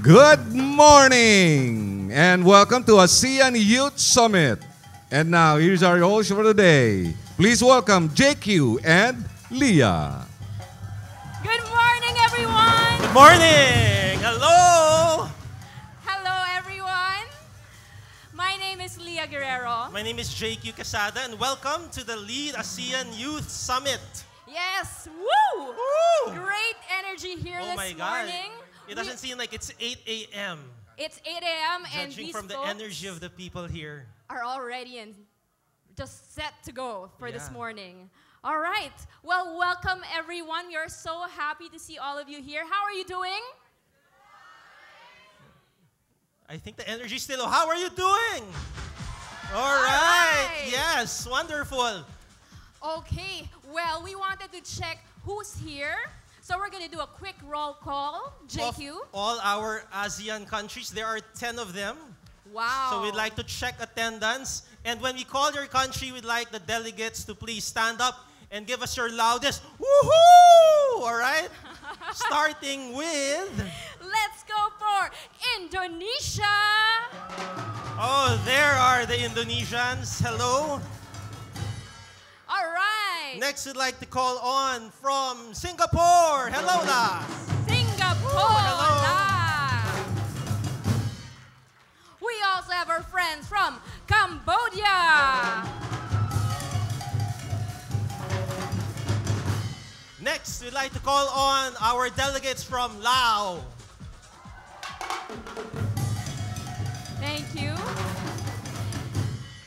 Good morning and welcome to Asean Youth Summit. And now here's our host for the day. Please welcome JQ and Leah. Good morning, everyone. Good morning. Hello. Hello, everyone. My name is Leah Guerrero. My name is JQ Casada and welcome to the Lead ASEAN Youth Summit. Yes, woo! Woo! Great energy here Oh this my God. morning. It doesn't seem like it's 8 a.m. It's 8 a.m. and Judging these from the folks energy of the people here. are all ready and just set to go for this Yeah. morning. All right. Well, welcome, everyone. We are so happy to see all of you here. How are you doing? I think the energy is still low. How are you doing? All right. right. Yes, wonderful. Okay. Well, we wanted to check who's here. So we're going to do a quick roll call. JQ. Of all our ASEAN countries, there are 10 of them. Wow. So we'd like to check attendance. And when we call your country, we'd like the delegates to please stand up and give us your loudest woohoo! All right? Starting with... Let's go for Indonesia. Oh, there are the Indonesians. Hello. All right. Next, we'd like to call on from Singapore. Hello, la. Singapore. Hello. We also have our friends from Cambodia. Next, we'd like to call on our delegates from Laos. Thank you.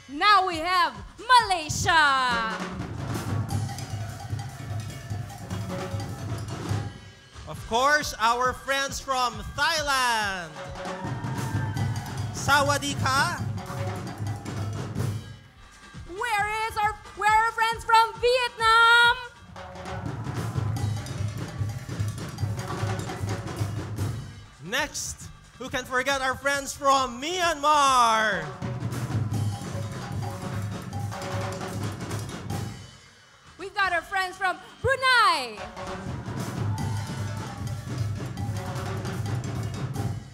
Now we have Malaysia. Of course, our friends from Thailand. Sawadee ka. Where are our friends from Vietnam? Next, who can forget our friends from Myanmar? We've got our friends from Brunei.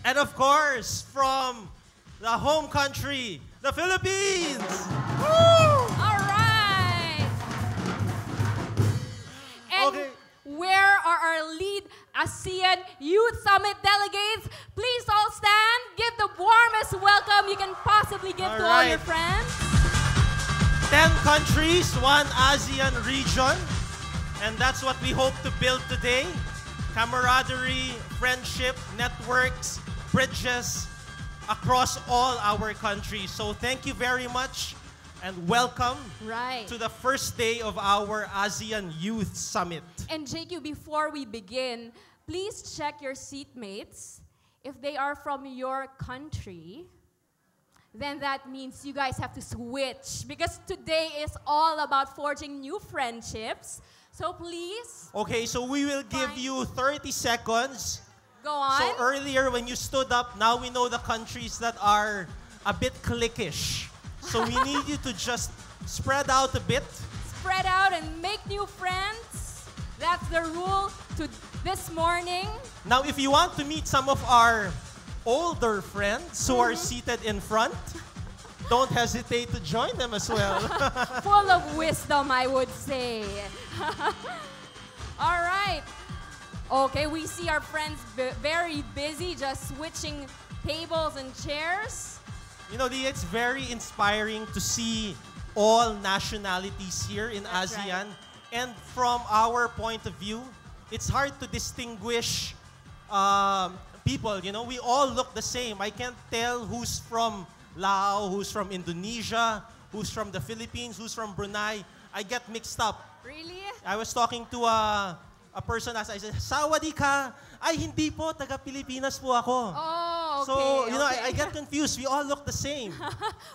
And of course, from the home country, the Philippines. Woo! All right. And Okay. where are our lead ASEAN Youth Summit delegates? Please all stand. Give the warmest welcome you can possibly give All to all your right. friends. 10 countries, 1 ASEAN region. And that's what we hope to build today. Camaraderie, friendship, networks, bridges across all our countries. So thank you very much and welcome Right. to the first day of our ASEAN Youth Summit. And JQ, before we begin, please check your seatmates. If they are from your country, then that means you guys have to switch because today is all about forging new friendships. So please, Okay, so we will give Fine. you 30 seconds. go on. So earlier when you stood up, now we know the countries that are a bit cliquish. So we need you to just spread out a bit. Spread out and make new friends. That's the rule to this morning. Now, if you want to meet some of our older friends who are seated in front, don't hesitate to join them as well. Full of wisdom, I would say. All right. Okay, we see our friends very busy just switching tables and chairs. You know, Lee, it's very inspiring to see all nationalities here in That's ASEAN. And from our point of view, it's hard to distinguish people. You know, we all look the same. I can't tell who's from Laos, who's from Indonesia, who's from the Philippines, who's from Brunei. I get mixed up. Really? I was talking to a person as I said, Sawadee ka. Ay, hindi po. Taga-Pilipinas po ako. Oh, okay. So, you know, okay. I get confused. We all look the same.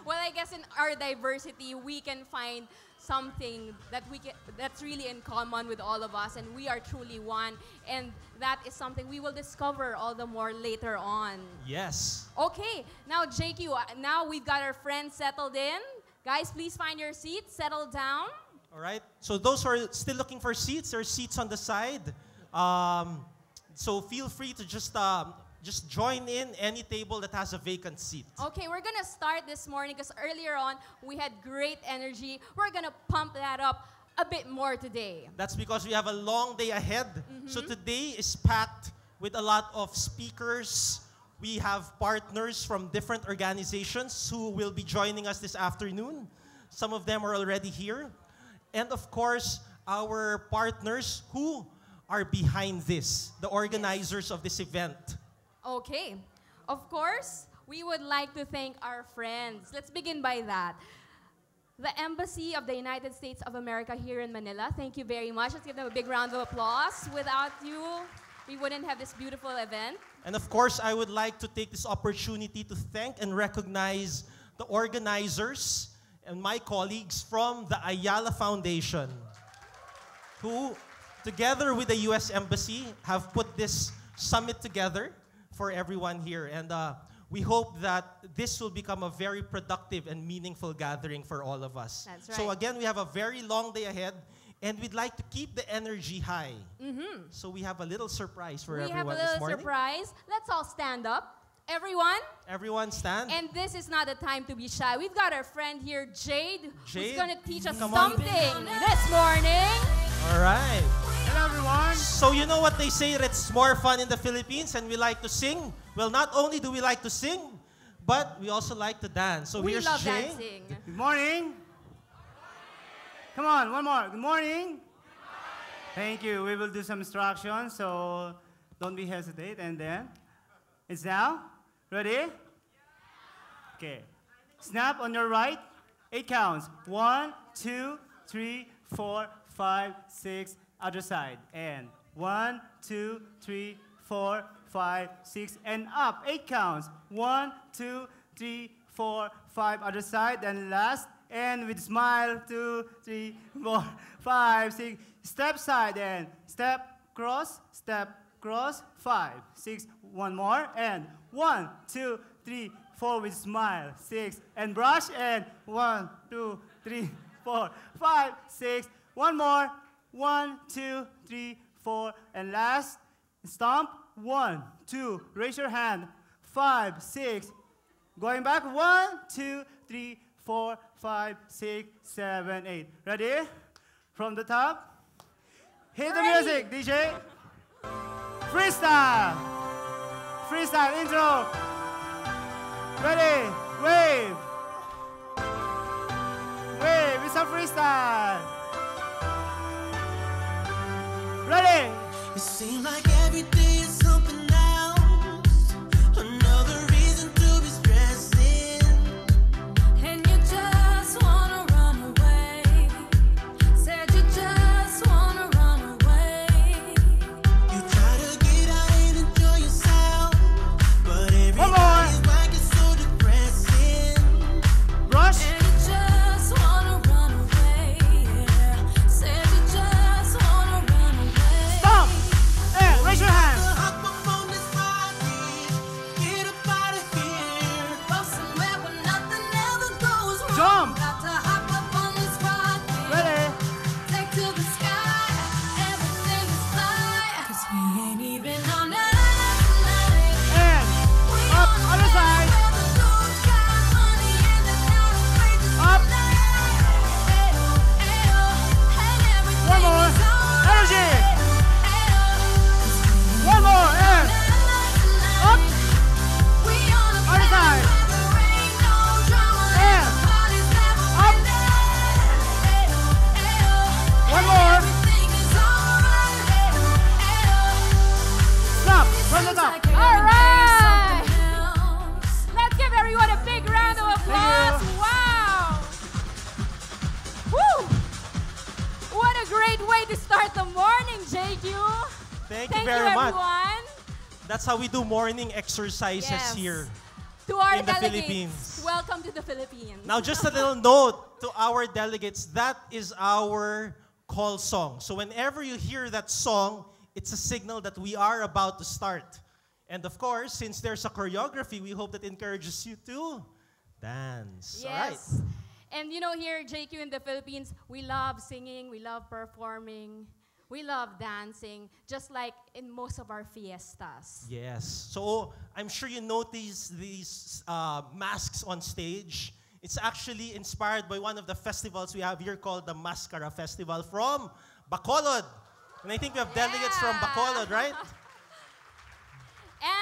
Well, I guess in our diversity, we can find something that's really in common with all of us, and we are truly one. And that is something we will discover all the more later on. Yes. Okay, now JQ, now we've got our friends settled in. Guys, please find your seats, settle down. All right. So those who are still looking for seats, there are seats on the side. So feel free to just just join in any table that has a vacant seat. Okay, we're gonna start this morning because earlier on we had great energy. We're gonna pump that up a bit more today. That's because we have a long day ahead. So today is packed with a lot of speakers. We have partners from different organizations who will be joining us this afternoon. Some of them are already here. And of course, our partners who are behind this, the organizers of this event. Okay, of course, we would like to thank our friends. Let's begin by that. The Embassy of the United States of America here in Manila. Thank you very much. Let's give them a big round of applause. Without you, we wouldn't have this beautiful event. And of course, I would like to take this opportunity to thank and recognize the organizers and my colleagues from the Ayala Foundation, who, together with the U.S. Embassy, have put this summit together for everyone here. And we hope that this will become a very productive and meaningful gathering for all of us. That's right. So again, we have a very long day ahead, and we'd like to keep the energy high. So we have a little surprise for everyone this morning. We have a little surprise. Let's all stand up. Everyone. Everyone stand. And this is not a time to be shy. We've got our friend here, Jade, who's going to teach us Come on. something this morning. All right. Hello, everyone. So you know what they say, that it's more fun in the Philippines and we like to sing? Well, not only do we like to sing, but we also like to dance. So We here's love Jay. dancing. Good morning. Come on, one more. Good morning. Thank you. We will do some instructions, so don't be hesitate. And then, it's now. Ready? Okay. Snap on your right. 8 counts. 1, 2, 3, 4, 5, 6. Other side. And 1, 2, 3, 4, 5, 6. And up. 8 counts. 1, 2, 3, 4, 5. Other side. And last. And with smile. 2, 3, 4, 5, 6. Step side. And step cross. Step cross. 5, 6. One more. And 1, 2, 3, 4 with smile. 6. And brush. And 1, 2, 3, 4, 5, 6. One more. 1, 2, 3, 4. And last. Stomp. 1, 2. Raise your hand. 5, 6. Going back. 1, 2, 3, 4, 5, 6, 7, 8. Ready? From the top. Hit the music, DJ. Freestyle. Freestyle intro. Ready? Wave. Wave. It's a freestyle. Ready? It seems like every day is something else. Another reason to be stressing. And you just wanna run away. Said you just wanna run away. You try to get out and enjoy yourself, but every One day more. is like it's so depressing. Brush. And you just wanna run away. Yeah. Said you just wanna run away. Stop. And raise your hand. Hop up on this rocket, get up out of here. Go somewhere where nothing ever goes wrong. Jump. Got to hop up on this rocket, Ready? take to the sky. Everything is fine, 'cause we ain't even on earth tonight. And We up. on a Other planet side. where the blue sky, money in and out of wages Up. tonight. Ayo, ayo, and everything One more. is alright. Energy. Ayo, 'cause we One more. And up. we on a Other side. planet where there ain't no drama and And the party's never up. ending. Ayo, ayo, One and more. everything is alright. Ayo, ayo. Stop. From the top. All right. Let's give everyone a big round of applause. Thank you. Wow. Woo. What a great way to start the morning, JQ. Thank you Thank very you, much. everyone. That's how we do morning exercises Yes. here. To our In the delegates, Philippines. welcome to the Philippines. Now, just a little note to our delegates, that is our call song. So whenever you hear that song, it's a signal that we are about to start. And of course, since there's a choreography, we hope that encourages you to dance. All right. Yes. And you know, here, JQ in the Philippines, we love singing, we love performing. We love dancing, just like in most of our fiestas. Yes. So I'm sure you notice these masks on stage. It's actually inspired by one of the festivals we have here called the Mascara Festival from Bacolod. And I think we have delegates from Bacolod, right?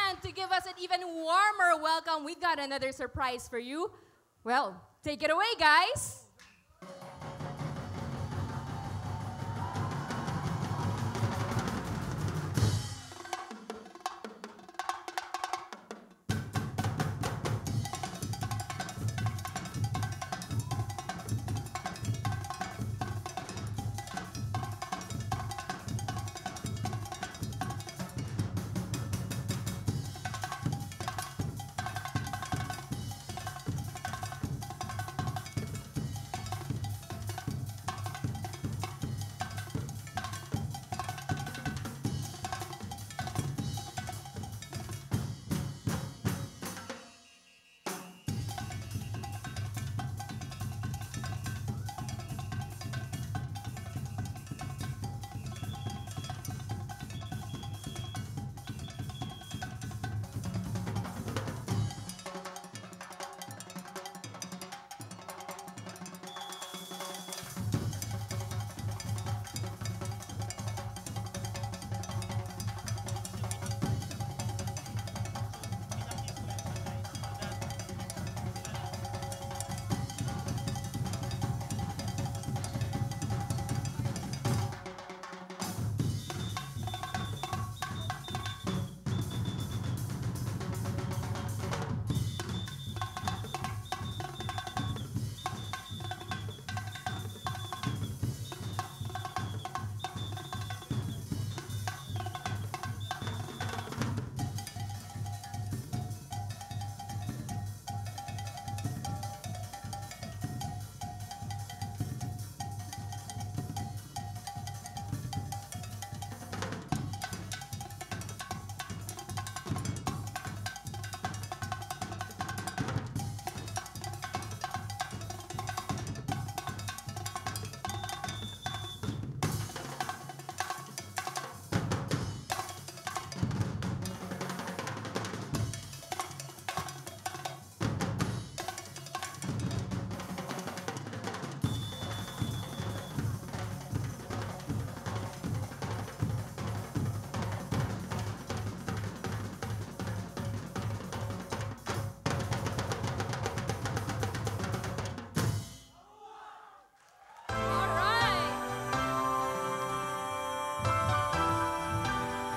And to give us an even warmer welcome, we got another surprise for you. Well, take it away, guys.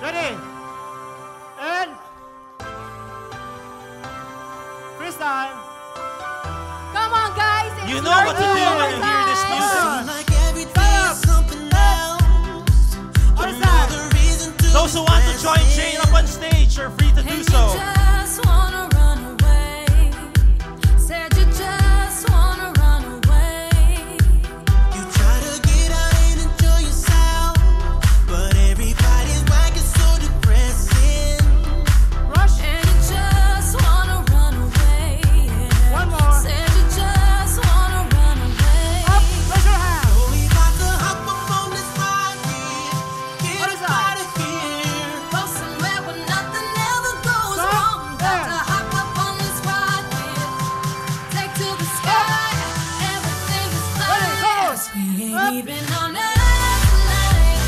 Ready? And freestyle. Come on, guys. It's You know your what to do turn. when you hear this music. Like every day is something else. What is that? Another reason to Those who want to join Jane up on stage are free to do so. just wanna run away. Said you just wanna run away. You try to get out and enjoy yourself, but everybody's whack is so depressing. Rush. And you just wanna run away. One more. Said you just wanna run away. Up. Raise your hand. So we about to hop up on this ride here. Get What is us that? out of here. Go somewhere where nothing ever goes Stop wrong. Got there. to hop up on this ride here. Take to the sky. Everything is Ready, fine. go. 'Cause we ain't Up. even on Earth tonight.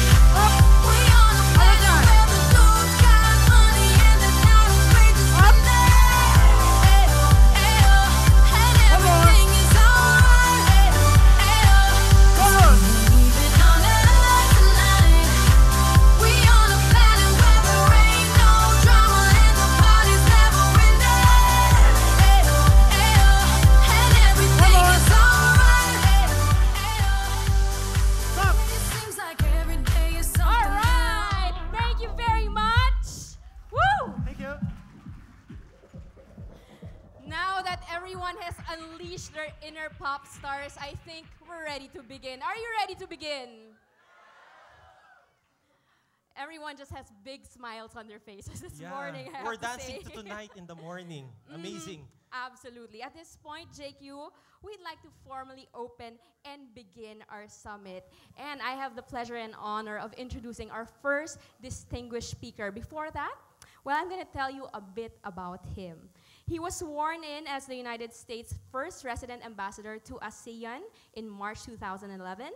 Up. We on a planet where the dudes got money and they're not afraid to spend it. Ayo, ayo, and One more. everything is alright. Ayo, ayo. Come on. Even on Earth tonight, we on a planet where there ain't no drama and the party's never ending. Ayo, ayo, and everything is alright. Stop. It seems like every day is something All right. Thank you very much. Woo! Thank you. Now that everyone has unleashed their inner pop stars, I think we're ready to begin. Are you ready to begin? Everyone just has big smiles on their faces this morning. I We're have to dancing say. to tonight in the morning. Amazing. Absolutely. At this point, JQ, we'd like to formally open and begin our summit. And I have the pleasure and honor of introducing our first distinguished speaker. Before that, well, I'm going to tell you a bit about him. He was sworn in as the United States' first resident ambassador to ASEAN in March 2011.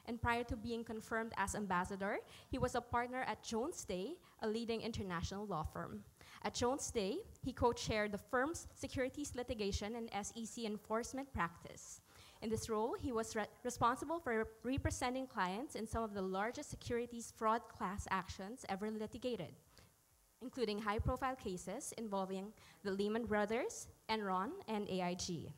And prior to being confirmed as ambassador, he was a partner at Jones Day, a leading international law firm. At Jones Day, he co-chaired the firm's securities litigation and SEC enforcement practice. In this role, he was responsible for representing clients in some of the largest securities fraud class actions ever litigated, including high-profile cases involving the Lehman Brothers, Enron, and AIG.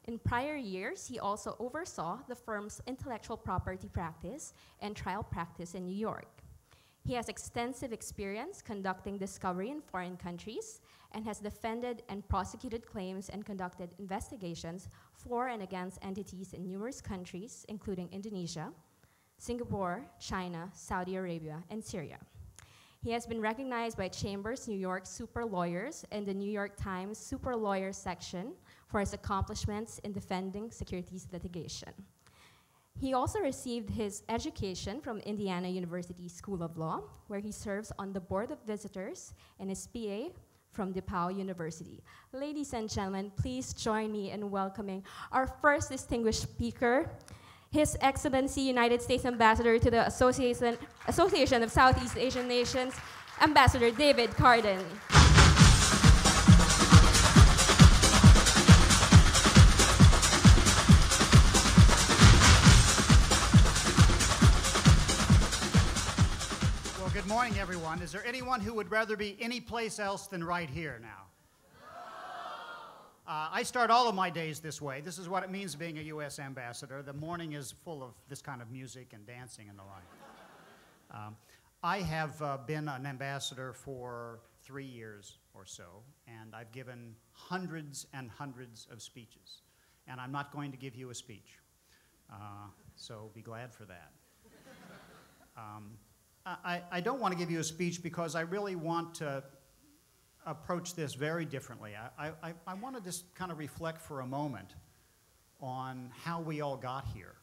In prior years, he also oversaw the firm's intellectual property practice and trial practice in New York. He has extensive experience conducting discovery in foreign countries and has defended and prosecuted claims and conducted investigations for and against entities in numerous countries, including Indonesia, Singapore, China, Saudi Arabia, and Syria. He has been recognized by Chambers New York Super Lawyers and the New York Times Super Lawyers section for his accomplishments in defending securities litigation. He also received his education from Indiana University School of Law, where he serves on the Board of Visitors, and his PA from DePaul University. Ladies and gentlemen, please join me in welcoming our first distinguished speaker, His Excellency United States Ambassador to the Association of Southeast Asian Nations, Ambassador David Cardin. Good morning, everyone. Is there anyone who would rather be any place else than right here now? I start all of my days this way. This is what it means being a U.S. ambassador. The morning is full of this kind of music and dancing and the like. I have been an ambassador for 3 years or so, and I've given hundreds and hundreds of speeches. And I'm not going to give you a speech, so be glad for that. I don't want to give you a speech because I really want to approach this very differently. I want to just kind of reflect for a moment on how we all got here.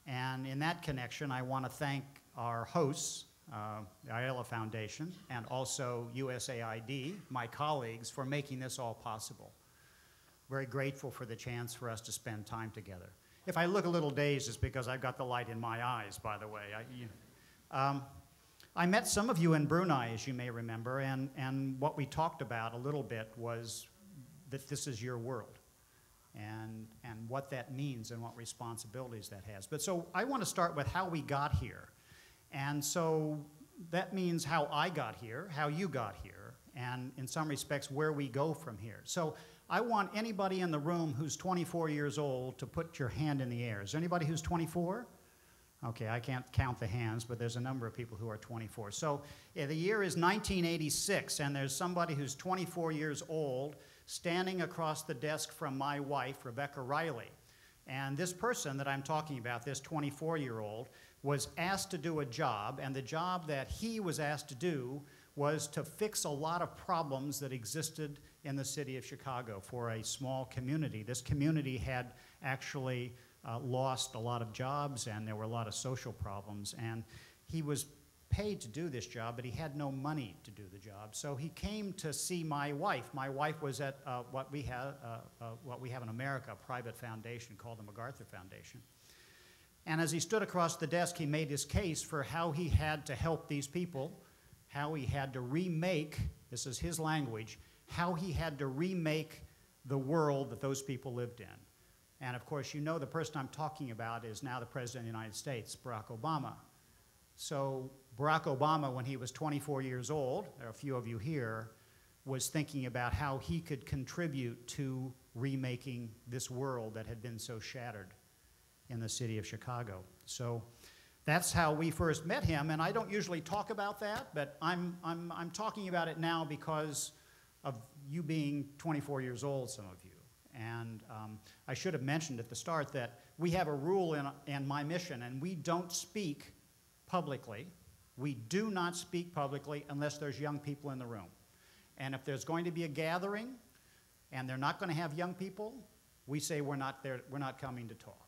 And in that connection, I want to thank our hosts, the Ayala Foundation, and also USAID, my colleagues, for making this all possible. Very grateful for the chance for us to spend time together. If I look a little dazed, it's because I've got the light in my eyes, by the way. I met some of you in Brunei, as you may remember, and what we talked about a little bit was that this is your world and what that means and what responsibilities that has. But so I want to start with how we got here. And so that means how I got here, how you got here, and in some respects where we go from here. So I want anybody in the room who's 24 years old to put your hand in the air. Is there anybody who's 24? Okay, I can't count the hands, but there's a number of people who are 24. So the year is 1986, and there's somebody who's 24 years old standing across the desk from my wife, Rebecca Riley. And this person that I'm talking about, this 24-year-old, was asked to do a job, and the job that he was asked to do was to fix a lot of problems that existed in the city of Chicago for a small community. This community had actually lost a lot of jobs, and there were a lot of social problems, and he was paid to do this job, but he had no money to do the job. So he came to see my wife. My wife was at what we have in America, a private foundation called the MacArthur Foundation. And as he stood across the desk, he made his case for how he had to help these people, how he had to remake, this is his language, how he had to remake the world that those people lived in. And of course, you know the person I'm talking about is now the President of the United States, Barack Obama. So Barack Obama, when he was 24 years old, there are a few of you here, was thinking about how he could contribute to remaking this world that had been so shattered in the city of Chicago. So that's how we first met him, and I don't usually talk about that, but I'm talking about it now because of you being 24 years old, some of you. And I should have mentioned at the start that we have a rule in my mission, and we don't speak publicly. We do not speak publicly unless there's young people in the room. And if there's going to be a gathering, and they're not going to have young people, we say we're not there, we're not coming to talk.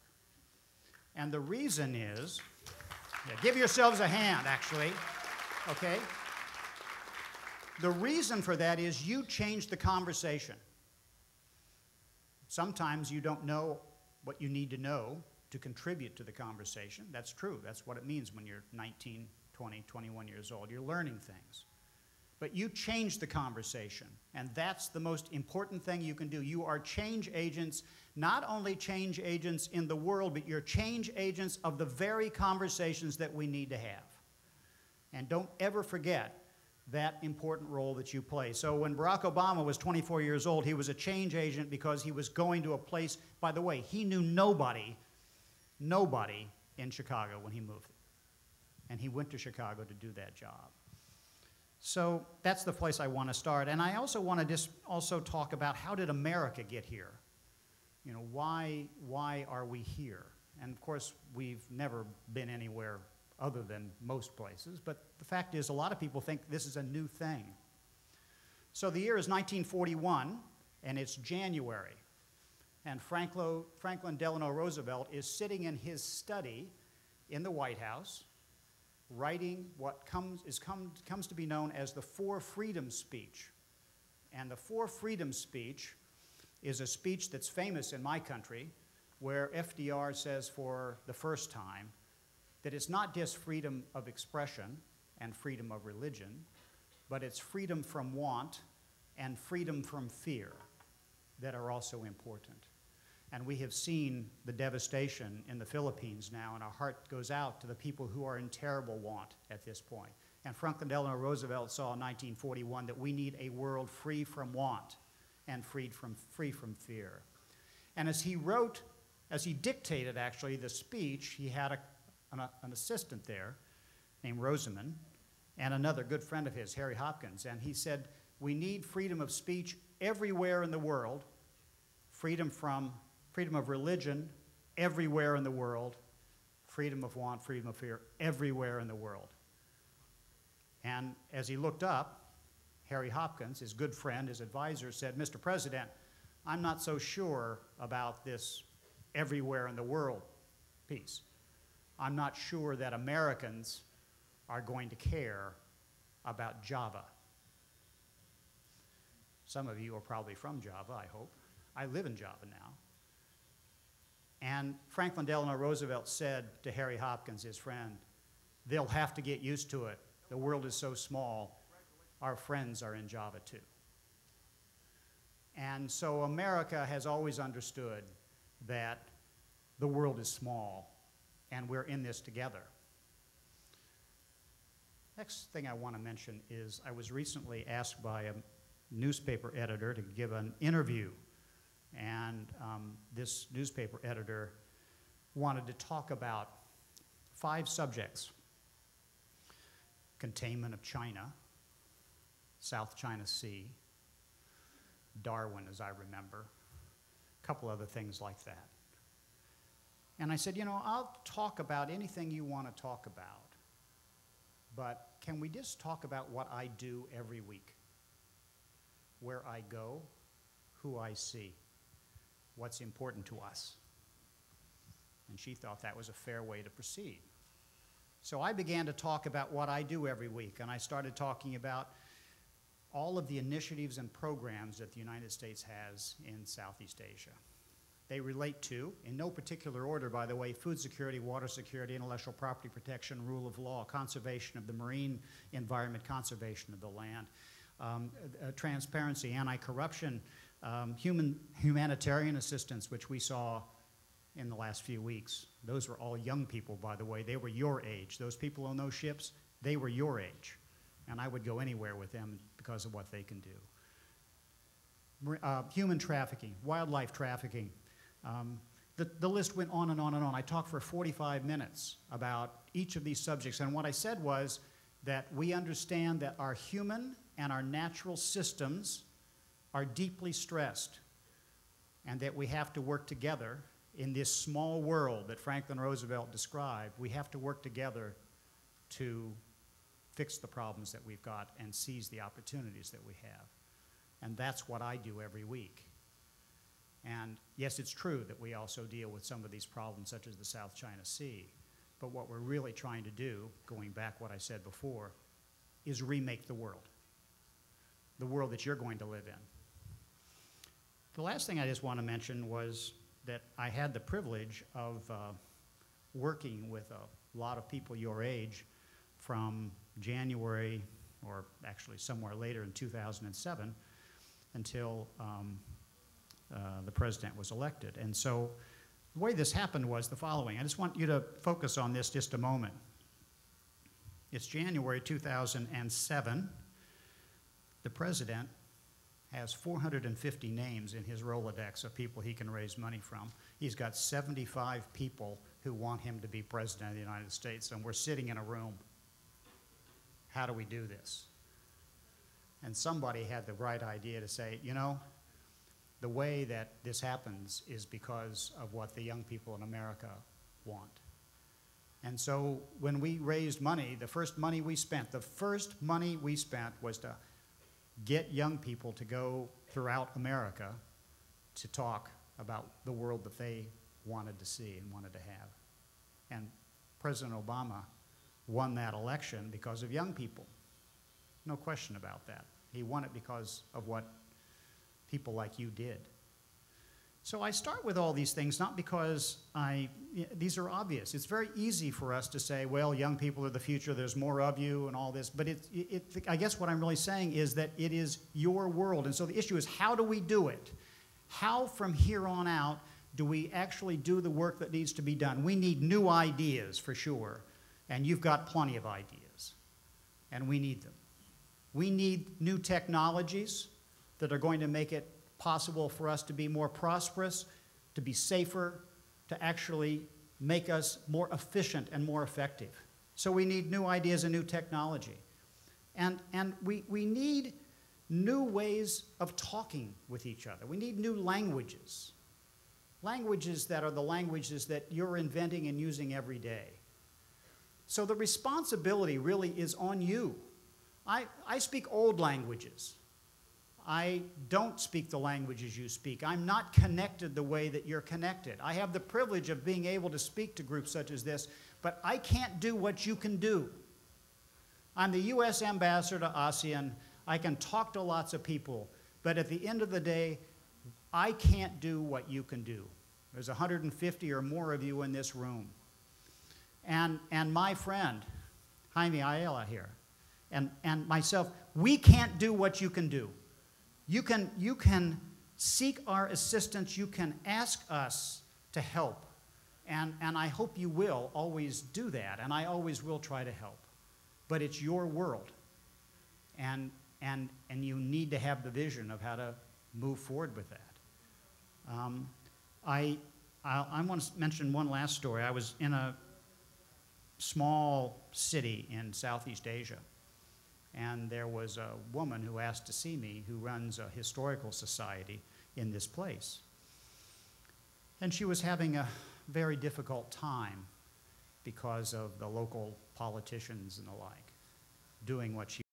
And the reason is, yeah, give yourselves a hand, actually, okay? The reason for that is you change the conversation. Sometimes you don't know what you need to know to contribute to the conversation. That's true. That's what it means when you're 19, 20, 21 years old. You're learning things. But you change the conversation, and that's the most important thing you can do. You are change agents, not only change agents in the world, but you're change agents of the very conversations that we need to have. And don't ever forget that important role that you play. So when Barack Obama was 24 years old, he was a change agent because he was going to a place, by the way, he knew nobody in Chicago when he moved. And he went to Chicago to do that job. So that's the place I want to start. And I also want to just also talk about how did America get here? You know, why are we here? And of course, we've never been anywhere other than most places, but the fact is a lot of people think this is a new thing. So the year is 1941, and it's January, and Franklin Delano Roosevelt is sitting in his study in the White House, writing what comes to be known as the Four Freedoms speech. And the Four Freedoms speech is a speech that's famous in my country, where FDR says for the first time that it's not just freedom of expression and freedom of religion, but it's freedom from want and freedom from fear that are also important. And we have seen the devastation in the Philippines now, and our heart goes out to the people who are in terrible want at this point. And Franklin Delano Roosevelt saw in 1941 that we need a world free from want and free from fear. And as he dictated actually the speech, he had an assistant there named Rosamond and another good friend of his, Harry Hopkins, and he said, we need freedom of speech everywhere in the world, freedom of religion everywhere in the world, freedom of want, freedom of fear everywhere in the world. And as he looked up, Harry Hopkins, his good friend, his advisor, said, Mr. President, I'm not so sure about this everywhere in the world piece. I'm not sure that Americans are going to care about Java. Some of you are probably from Java, I hope. I live in Java now. And Franklin Delano Roosevelt said to Harry Hopkins, his friend, they'll have to get used to it. The world is so small. Our friends are in Java too. And so America has always understood that the world is small and we're in this together. Next thing I want to mention is I was recently asked by a newspaper editor to give an interview. And this newspaper editor wanted to talk about 5 subjects: containment of China, South China Sea, Darwin, as I remember, a couple other things like that. And I said, you know, I'll talk about anything you want to talk about, but can we just talk about what I do every week? Where I go, who I see, what's important to us. And she thought that was a fair way to proceed. So I began to talk about what I do every week, and I started talking about all of the initiatives and programs that the United States has in Southeast Asia. They relate to, in no particular order, by the way, food security, water security, intellectual property protection, rule of law, conservation of the marine environment, conservation of the land, transparency, anti-corruption, humanitarian assistance, which we saw in the last few weeks. Those were all young people, by the way. They were your age. Those people on those ships, they were your age. And I would go anywhere with them because of what they can do. Human trafficking, wildlife trafficking. The list went on and on and on. I talked for 45 minutes about each of these subjects, and what I said was that we understand that our human and our natural systems are deeply stressed, and that we have to work together in this small world that Franklin Roosevelt described. We have to work together to fix the problems that we've got and seize the opportunities that we have. And that's what I do every week. And yes, it's true that we also deal with some of these problems, such as the South China Sea. But what we're really trying to do, going back what I said before, is remake the world that you're going to live in. The last thing I just want to mention was that I had the privilege of working with a lot of people your age from January, or actually somewhere later in 2007, until the president was elected. And so the way this happened was the following. I just want you to focus on this just a moment. It's January 2007. The president has 450 names in his Rolodex of people he can raise money from. He's got 75 people who want him to be president of the United States, and we're sitting in a room. How do we do this? And somebody had the right idea to say, you know, the way that this happens is because of what the young people in America want. And so when we raised money, the first money we spent was to get young people to go throughout America to talk about the world that they wanted to see and wanted to have. And President Obama won that election because of young people. No question about that. He won it because of what people like you did. So I start with all these things not because these are obvious. It's very easy for us to say, well, young people are the future, there's more of you and all this, but I guess what I'm really saying is that it is your world. And so the issue is, how do we do it? How from here on out do we actually do the work that needs to be done? We need new ideas for sure, and you've got plenty of ideas, and we need them. We need new technologies that are going to make it possible for us to be more prosperous, to be safer, to actually make us more efficient and more effective. So we need new ideas and new technology. And we need new ways of talking with each other. We need new languages. Languages that are the languages that you're inventing and using every day. So the responsibility really is on you. I speak old languages. I don't speak the languages you speak. I'm not connected the way that you're connected. I have the privilege of being able to speak to groups such as this, but I can't do what you can do. I'm the U.S. ambassador to Asean. I can talk to lots of people, but at the end of the day, I can't do what you can do. There's 150 or more of you in this room. And my friend, Jaime Ayala here, and myself, we can't do what you can do. You can seek our assistance. You can ask us to help. And I hope you will always do that, and I always will try to help. But it's your world. And you need to have the vision of how to move forward with that. I want to mention one last story. I was in a small city in Southeast Asia, and there was a woman who asked to see me who runs a historical society in this place. And she was having a very difficult time because of the local politicians and the like doing what she